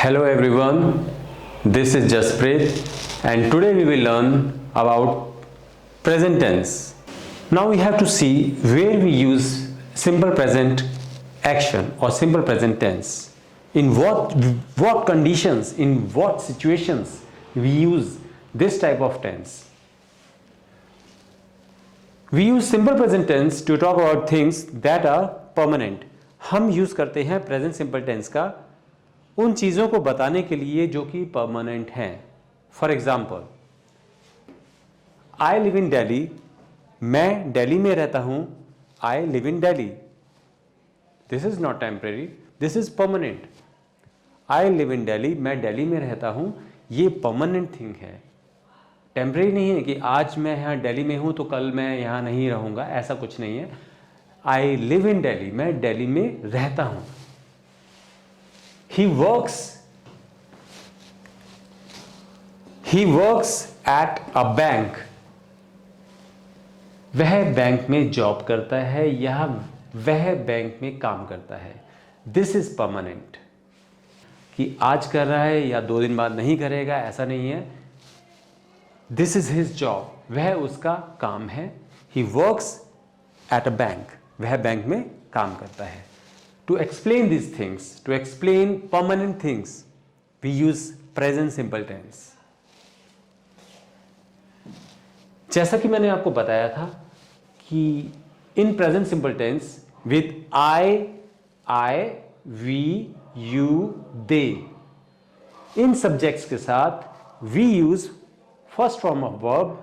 Hello everyone, this is Jasprit and today we will learn about present tense. Now we have to see where we use simple present action or simple present tense. In what conditions, in what situations we use this type of tense. We use simple present tense to talk about things that are permanent. हम use करते हैं present simple tense का उन चीज़ों को बताने के लिए जो कि परमानेंट हैं. For example, I live in Delhi, मैं दिल्ली में रहता हूं. I live in Delhi, this is not temporary, this is permanent. I live in Delhi, मैं दिल्ली में रहता हूं, ये परमानेंट थिंग है, टेम्परेरी नहीं है कि आज मैं यहाँ दिल्ली में हूं तो कल मैं यहाँ नहीं रहूंगा, ऐसा कुछ नहीं है. आई लिव इन दिल्ली, मैं दिल्ली में रहता हूं. He works at a bank. वह बैंक में जॉब करता है या वह बैंक में काम करता है. दिस इज परमानेंट, कि आज कर रहा है या 2 दिन बाद नहीं करेगा, ऐसा नहीं है. दिस इज हिज जॉब, वह उसका काम है. He works at a bank, वह बैंक में काम करता है. To explain these things, to explain permanent things, we use present simple tense. जैसा कि मैंने आपको बताया था कि in present simple tense with I, we, you, they, in subjects के साथ we use first form of verb.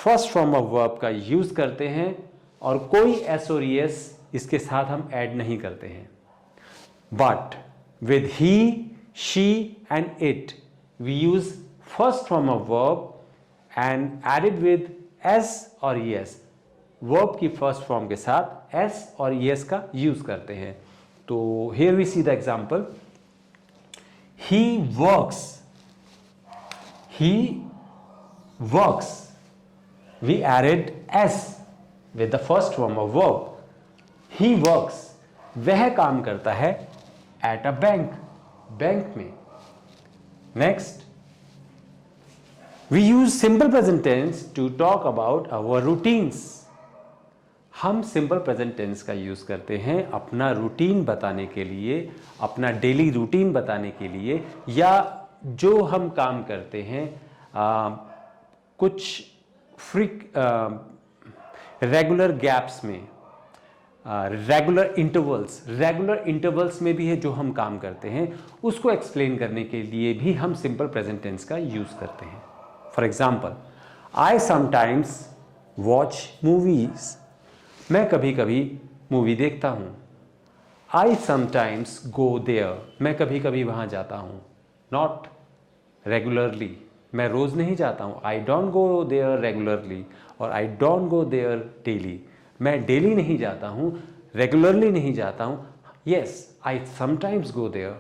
first form of verb का use करते हैं और कोई s और es इसके साथ हम ऐड नहीं करते हैं. But with he, she and it we use first form of verb and added with s और एस. वर्ब की फर्स्ट फॉर्म के साथ एस और एस का यूज करते हैं. तो here we see the example. He works, we added s with the first form of verb. He works, वह काम करता है at a bank, बैंक में. Next, we use simple present tense to talk about our routines. हम simple present tense का use करते हैं अपना रूटीन बताने के लिए, अपना डेली रूटीन बताने के लिए, या जो हम काम करते हैं कुछ रेगुलर गैप्स में, रेगुलर इंटरवल्स में भी है जो हम काम करते हैं, उसको एक्सप्लेन करने के लिए भी हम सिंपल प्रेजेंट टेंस का यूज करते हैं. For example, I sometimes watch movies, मैं कभी कभी मूवी देखता हूं. आई समटाइम्स गो देयर, मैं कभी कभी वहां जाता हूं. नॉट रेगुलरली, मैं रोज नहीं जाता हूं. I don't go there regularly और I don't go there daily, मैं डेली नहीं जाता हूँ, रेगुलरली नहीं जाता हूँ. Yes, I sometimes go there,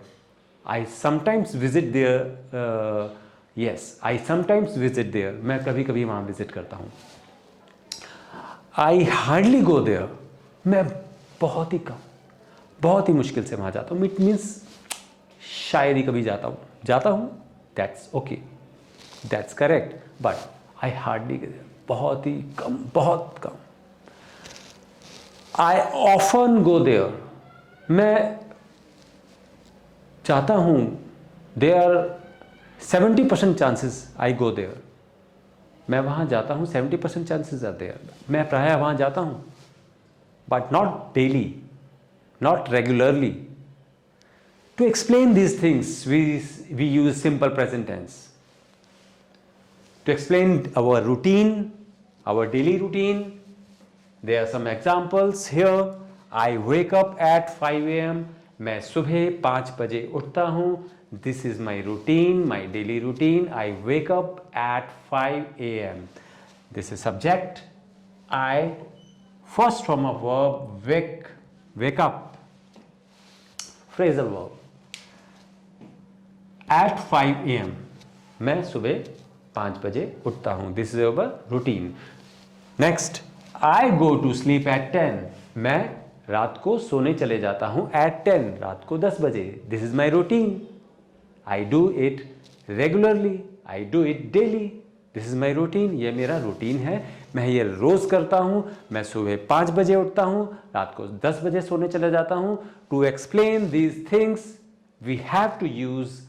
I sometimes visit there. Yes, I sometimes visit there, मैं कभी कभी वहाँ विजिट करता हूँ. आई हार्डली गो देयर, मैं बहुत ही कम, बहुत ही मुश्किल से वहाँ जाता हूँ. इट मीन्स शायद ही कभी जाता हूँ. That's okay, that's correct. But I hardly go there, बहुत ही कम, बहुत कम. I often go there, मैं चाहता हूँ. There are 70% chances I go there, मैं वहाँ जाता हूँ. 70% chances are there, मैं प्रायः वहाँ जाता हूँ. But not daily, not regularly. To explain these things, we use simple present tense. To explain our routine, our daily routine, there are some examples here. I wake up at 5 a.m. मैं सुबह 5 बजे उठता हूँ. This is my routine, my daily routine. I wake up at 5 a.m. This is subject. I, first form of verb, wake up. Phrasal verb. At 5 a.m. मैं सुबह 5 बजे उठता हूँ. This is our routine. Next, I go to sleep at 10. मैं रात को सोने चले जाता हूं at 10, रात को 10 बजे. This is my routine. I do it regularly. I do it daily. This is my routine. ये मेरा रूटीन है, मैं ये रोज़ करता हूँ. मैं सुबह 5 बजे उठता हूँ, रात को 10 बजे सोने चले जाता हूँ. To explain these things, we have to use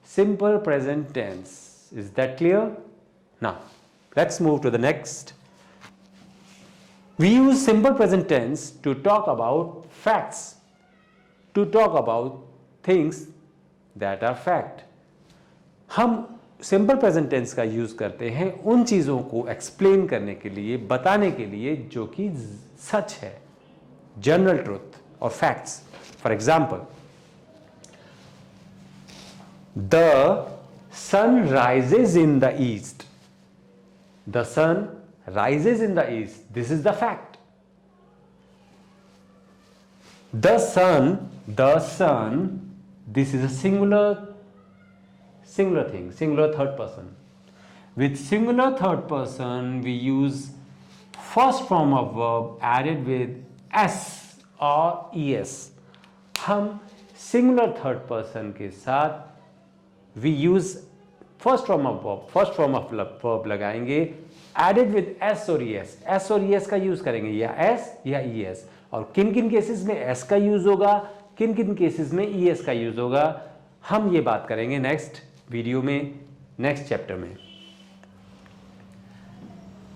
simple present tense. Is that clear? Now, let's move to the next. We use simple present tense to talk about facts, to talk about things that are fact. हम simple present tense का use करते हैं उन चीजों को explain करने के लिए, बताने के लिए जो कि सच है, जनरल ट्रूथ और facts. For example, the sun rises in the east. The sun rises in the east. This is the fact. The sun, this is a singular thing, singular third person. With singular third person, we use first form of verb added with s or es. हम singular third person के साथ we use first form of verb लगाएंगे added with s और es. S और ES का use करेंगे, या S या ईएस. और किन किन केसेस में एस का यूज होगा, किन किन केसेस में ईएस का यूज होगा, हम ये बात करेंगे नेक्स्ट वीडियो में, नेक्स्ट चैप्टर में.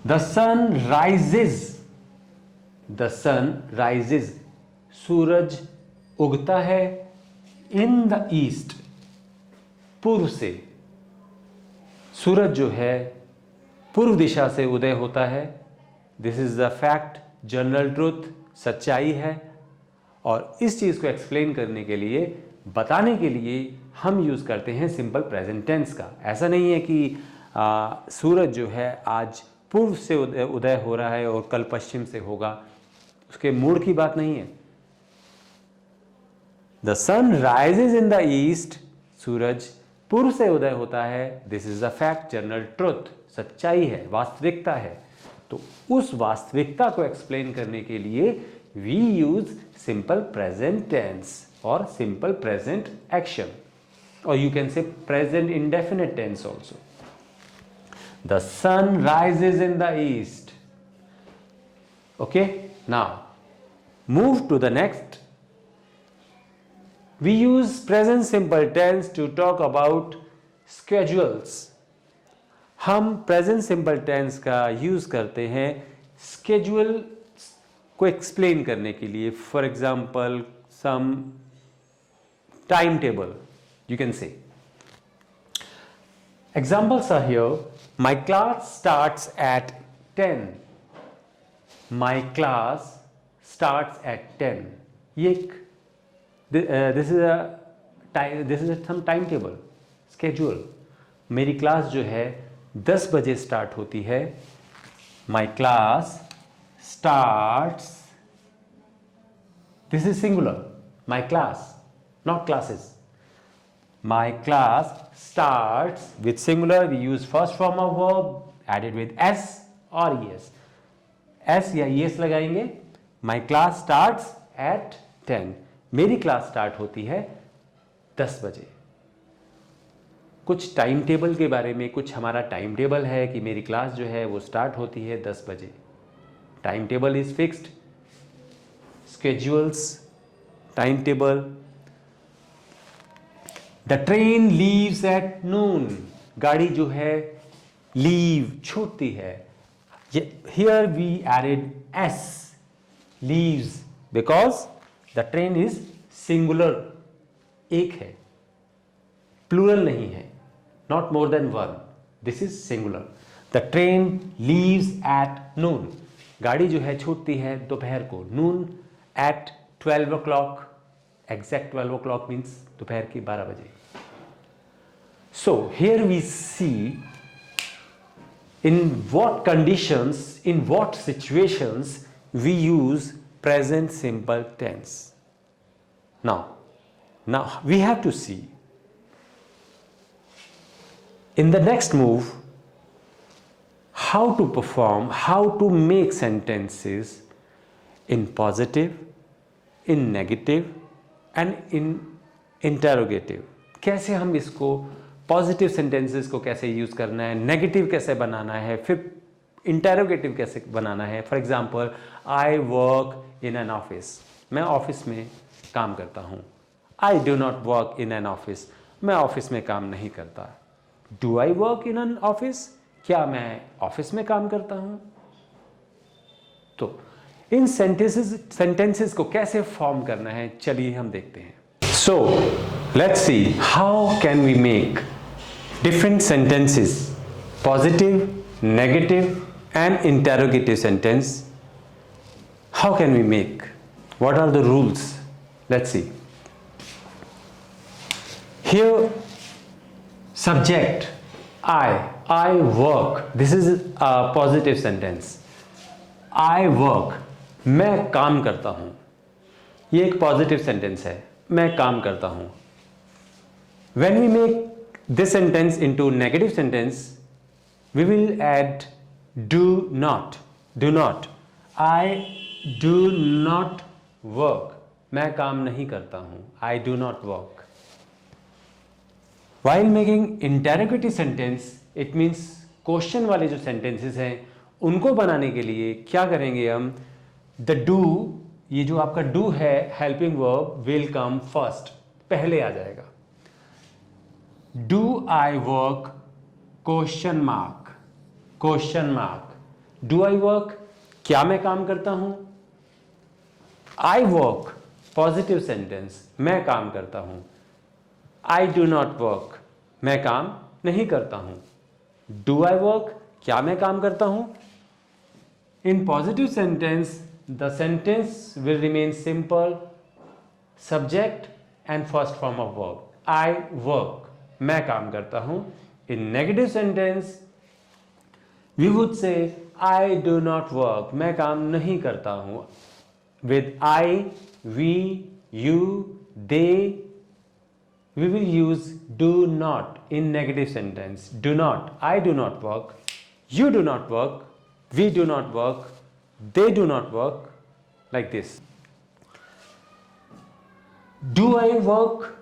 The sun rises. The sun rises, सूरज उगता है. इन द ईस्ट, पूर्व से. सूरज जो है पूर्व दिशा से उदय होता है. This is the fact, general truth, सच्चाई है. और इस चीज को एक्सप्लेन करने के लिए, बताने के लिए हम यूज करते हैं सिंपल प्रेजेंट टेंस का. ऐसा नहीं है कि सूरज जो है आज पूर्व से उदय हो रहा है और कल पश्चिम से होगा, उसके मूड की बात नहीं है. The sun rises in the east, सूरज पूर्व से उदय होता है. This is the fact, general truth, सच्चाई है, वास्तविकता है. तो उस वास्तविकता को एक्सप्लेन करने के लिए we use simple present tense और सिंपल प्रेजेंट एक्शन, और you can say present indefinite tense also. The sun rises in the east. Okay, now move to the next. We use present simple tense to talk about schedules. हम present simple tense का use करते हैं schedule को explain करने के लिए. For example, some time table, you can say. Examples are here. My class starts at 10. My class starts at 10. ये this is some time table, schedule. मेरी class जो है 10 बजे स्टार्ट होती है. My class starts, this is singular, my class, not classes. My class starts with singular, we use first form of verb added with s और es. S या es लगाएंगे. My class starts at 10. मेरी class start होती है 10 बजे. कुछ time table के बारे में, कुछ हमारा टाइम टेबल है कि मेरी क्लास जो है वो स्टार्ट होती है 10 बजे. Time table is fixed. Schedules, time table. The train leaves at noon. गाड़ी जो है लीव, छूटती है. Here we added s, leaves, because the train is singular, एक है, प्लूरल नहीं है, not more than one. This is singular. The train leaves at noon. गाड़ी जो है छूटती है दोपहर को. noon at 12 o'clock. Exact 12 o'clock means दोपहर की 12 बजे. So here we see in what conditions, in what situations we use present simple tense. Now we have to see in the next move how to perform, how to make sentences in positive, in negative and in interrogative. कैसे हम इसको positive sentences को कैसे use करना है, negative कैसे बनाना है, फिर इंटेरोगेटिव कैसे बनाना है। For example, I work in an office, मैं ऑफिस में काम करता हूँ। I do not work in an office, मैं ऑफिस में काम नहीं करता। Do I work in an office, क्या मैं ऑफिस में काम करता हूँ। तो इन सेंटेंसेस को कैसे फॉर्म करना है, चलिए हम देखते हैं। So let's see how can we make different sentences, positive, negative and interrogative sentence. How can we make? What are the rules? Let's see. Here, subject, I work. This is a positive sentence. I work, मैं काम करता हूँ। ये एक positive sentence है, मैं काम करता हूँ। When we make this sentence into negative sentence, we will add do not. Do not. I do not work. मैं काम नहीं करता हूँ। I do not work. While making interrogative sentence, it means question वाले जो sentences हैं उनको बनाने के लिए क्या करेंगे हम? The do, ये जो आपका do है helping verb will come first, पहले आ जाएगा। Do I work? Question mark. Question mark. Do I work? क्या मैं काम करता हूँ? I work. Positive sentence. मैं काम करता हूँ। I do not work. मैं काम नहीं करता हूँ। Do I work? क्या मैं काम करता हूँ? In positive sentence, the sentence will remain simple, subject and first form of verb. I work. मैं काम करता हूँ। In negative sentence, we would say I do not work. मैं काम नहीं करता हूँ। With I, we, you, they, we will use do not in negative sentence. Do not. I do not work. You do not work. We do not work. They do not work. Like this. Do I work?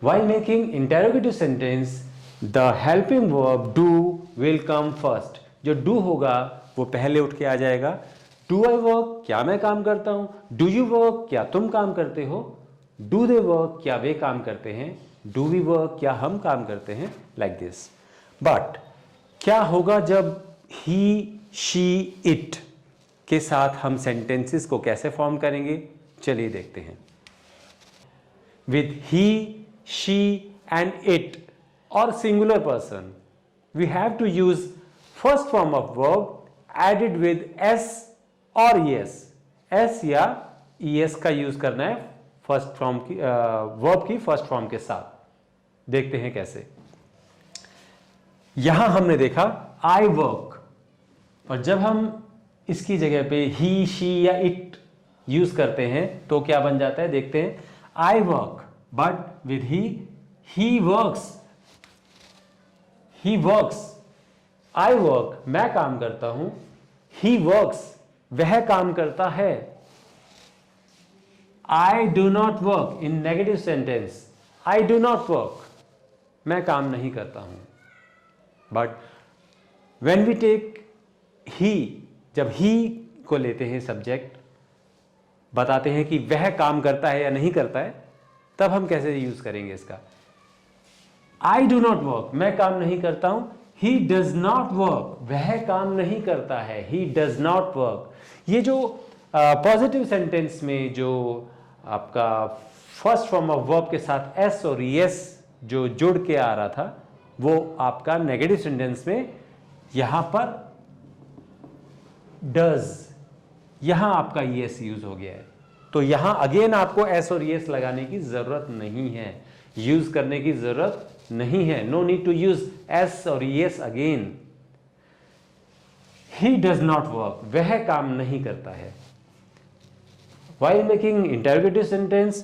While making interrogative sentence, the helping verb do will come first. जो do होगा वो पहले उठ के आ जाएगा। Do I work? क्या मैं काम करता हूँ। Do you work? क्या तुम काम करते हो। Do they work? क्या वे काम करते हैं। Do we work? क्या हम काम करते हैं। Like this. But क्या होगा जब he, she, it के साथ हम sentences को कैसे फॉर्म करेंगे, चलिए देखते हैं। With he, she and it or singular person, we have to use first form of verb added with s or es. s या es का यूज करना है फर्स्ट फॉर्म की वर्ब की फर्स्ट फॉर्म के साथ। देखते हैं कैसे। यहां हमने देखा I work, और जब हम इसकी जगह पे he, she या it यूज करते हैं तो क्या बन जाता है, देखते हैं। I work, but with he works. He works. I work, मैं काम करता हूं। He works, वह काम करता है। I do not work in negative sentence. I do not work, मैं काम नहीं करता हूं। But when we take he, जब he को लेते हैं सब्जेक्ट, बताते हैं कि वह काम करता है या नहीं करता है, तब हम कैसे यूज करेंगे इसका। I do not work, मैं काम नहीं करता हूं। He does not work, वह काम नहीं करता है। He does not work. ये जो पॉजिटिव सेंटेंस में जो आपका फर्स्ट फॉर्म ऑफ वर्ब के साथ s और es जो जुड़ के आ रहा था, वो आपका नेगेटिव सेंटेंस में यहां पर does, यहां आपका es यूज हो गया है। तो यहां अगेन आपको s और es लगाने की जरूरत नहीं है, यूज करने की जरूरत नहीं है। No need to use s और es again. He does not work, वह काम नहीं करता है। While making interrogative sentence,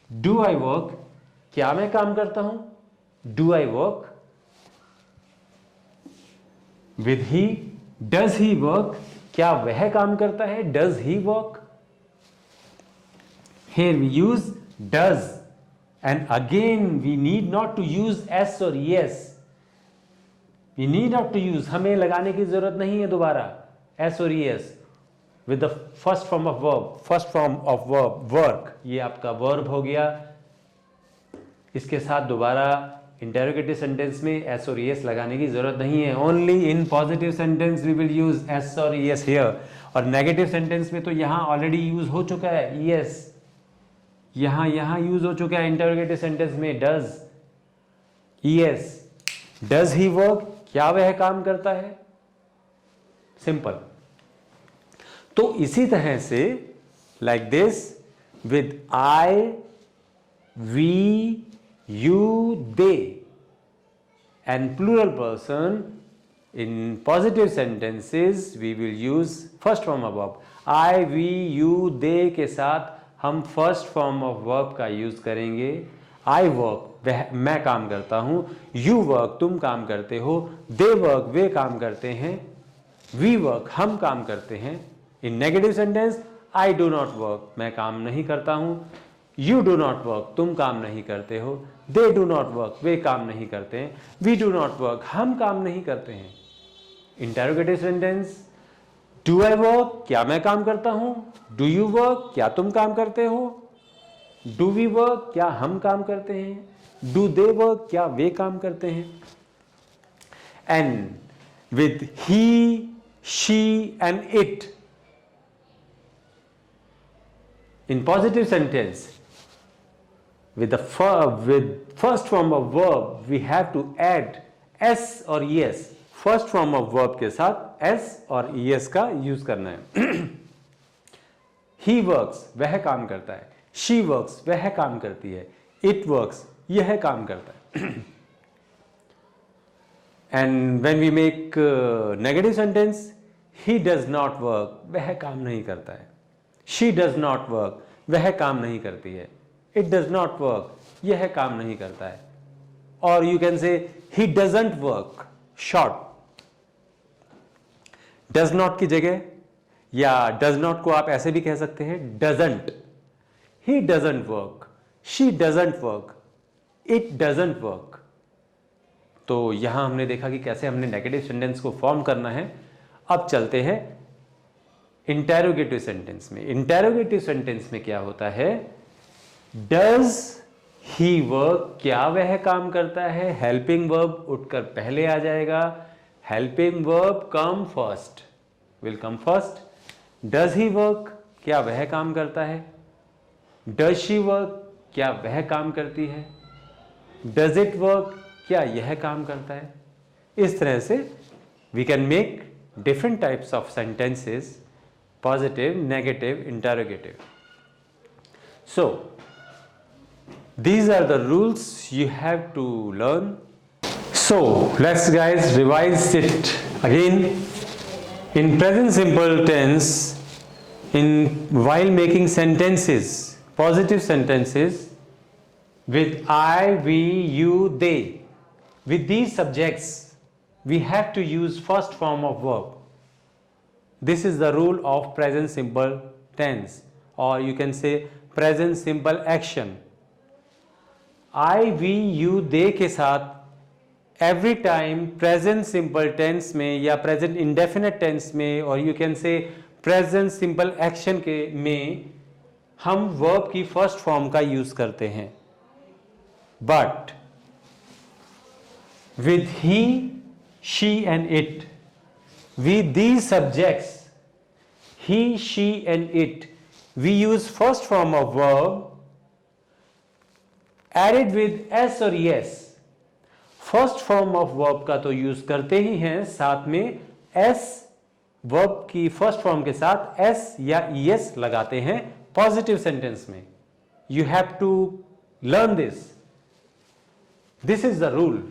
do I work, क्या मैं काम करता हूं। Do I work? With he, does he work, क्या वह काम करता है। Does he work? Here we use does, and again we need not to use s or es. We need not to use, हमें लगाने की जरूरत नहीं है दोबारा s और es with the first form of verb. First form of verb work, ये आपका verb हो गया. इसके साथ दोबारा इंटेरोगेटिव सेंटेंस में s और es लगाने की जरूरत नहीं है. Only in positive sentence we will use s और es हियर. और नेगेटिव सेंटेंस में तो यहाँ ऑलरेडी यूज हो चुका है es, यहाँ यूज हो चुका है इंटेरोगेटिव सेंटेंस में does, es. Does he work, क्या वह काम करता है, सिंपल. तो इसी तरह से like this with I, we, you, they, and plural person in positive sentences we will use first form of verb. I, we, you, they के साथ हम first form of verb का यूज करेंगे. I work, वह मैं काम करता हूँ. You work, तुम काम करते हो. They work, वे काम करते हैं. We work, हम काम करते हैं. In negative sentence, I do not work, मैं काम नहीं करता हूँ. You do not work, तुम काम नहीं करते हो. They do not work, वे काम नहीं करते हैं. We do not work, हम काम नहीं करते हैं. Interrogative sentence, do I work, क्या मैं काम करता हूँ. Do you work, क्या तुम काम करते हो. Do we work, क्या हम काम करते हैं. Do they work, क्या वे काम करते हैं. And with he, she and it in positive sentence, with first form of verb we have to add s और es. First form of verb के साथ s और es का यूज करना है. ही वर्क्स, वह काम करता है. शी वर्क्स, वह काम करती है. इट वर्क्स, यह काम करता है. And when we make negative sentence, he does not work, वह काम नहीं करता है. शी डज नॉट वर्क, वह काम नहीं करती है. इट डज नॉट वर्क, यह काम नहीं करता है. और यू कैन से he doesn't work, short. Does not की जगह या डज नॉट को आप ऐसे भी कह सकते हैं doesn't. He doesn't work, she doesn't work, it doesn't work. तो यहां हमने देखा कि कैसे हमने नेगेटिव सेंटेंस को फॉर्म करना है. अब चलते हैं इंटेरोगेटिव सेंटेंस में. इंटेरोगेटिव सेंटेंस में क्या होता है. डज ही वर्क, क्या वह काम करता है. हेल्पिंग वर्ब उठकर पहले आ जाएगा. Helping verb come first, will come first. Does he work, क्या वह काम करता है. डज शी वर्क, क्या वह काम करती है. डज इट वर्क, क्या यह काम करता है. इस तरह से we can make different types of sentences, positive, negative, interrogative. So these are the rules you have to learn. So let's guys revise it again. In present simple tense, while making sentences, positive sentences with I, we, you, they, with these subjects we have to use first form of verb. This is the rule of present simple tense, or you can say present simple action. I, we, you, they के साथ every time present simple tense में या present indefinite tense में, और you can say present simple action के में हम verb की फर्स्ट फॉर्म का यूज करते हैं. But with he, she and it, with these subjects he, she and it, we use first form of verb added with s और yes. First form of verb का तो use करते ही हैं, साथ में एस, वर्ब की फर्स्ट फॉर्म के साथ एस या es लगाते हैं पॉजिटिव सेंटेंस में. You have to learn this. This is the rule.